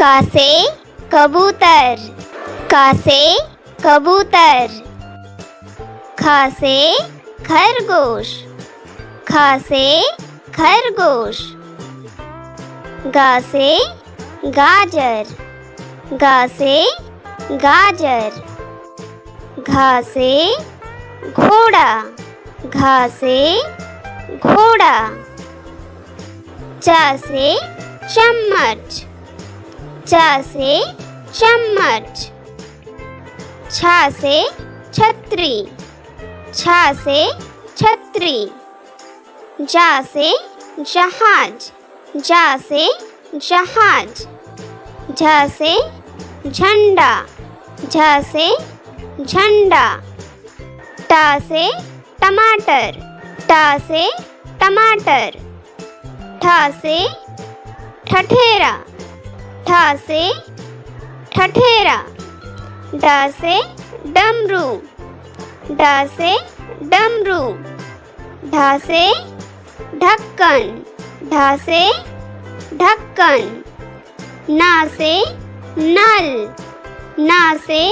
का से कबूतर, का से कबूतर। ख से खरगोश, ख से खरगोश। ग से गाजर, ग से गाजर। घ से घोड़ा, घ से घोड़ा। च से चम्मच, च से चम्मच। छ से छतरी, छ से छतरी। ज से जहाज, ज से जहाज। झ से झंडा, झ से झंडा। ट से टमाटर, ट से टमाटर। ठ से ठठेरा, ठ से ठठेरा। ड से डमरू, ड से डमरू। ढ से ढक्कन, ढ से ढक्कन। न से नल, न से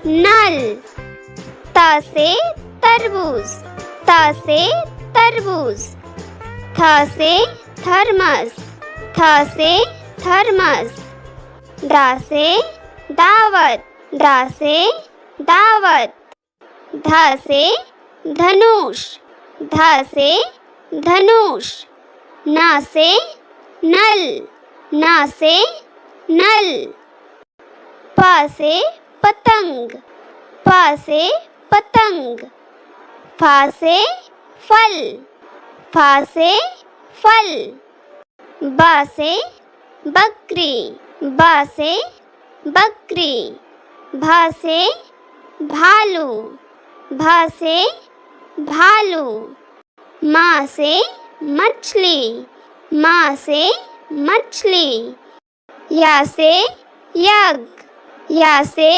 नल। त से तरबूज, त से तरबूज। थ से थर्मस, थ से थर्मस। द से दावत, द से दावत। ध से धनुष, ध से धनुष। न से नल, न से नल। प से पतंग, प से पतंग। फ से फल, फ से फल। ब से बकरी, ब से बकरी। भ से भालू, भ से भालू। म से मछली, म से मछली। या से यज्ञ, या से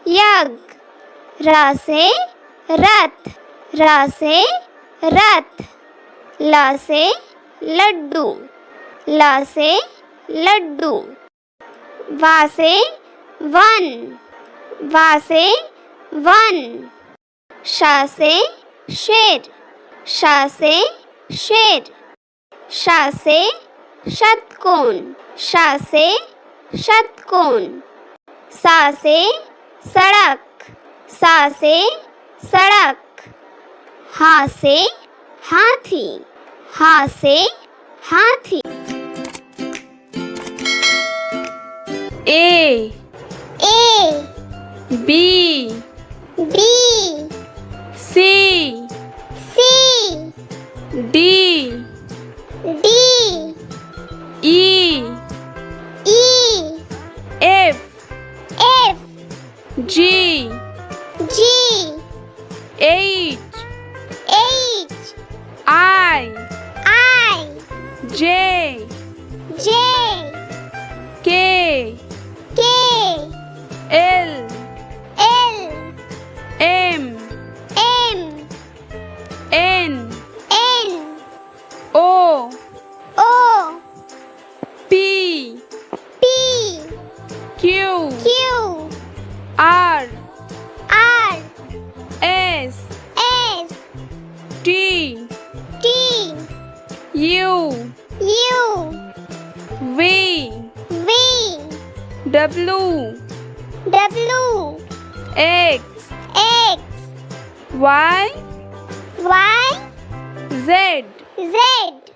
यज्ञ। र से रथ, र से रथ। ल से लड्डू, ल से लड्डू। व से वन, व से वन। श से शेर, श से शेर। श से षटकोण, श से षटकोण। स से सड़क, स से सड़क। ह से हाथी, ह से हाथी। A B B C C D D E E F F G G H H I I J J K K L L M M N N O O P P Q Q R R S S T T U U V V W W X X Y Y Z Z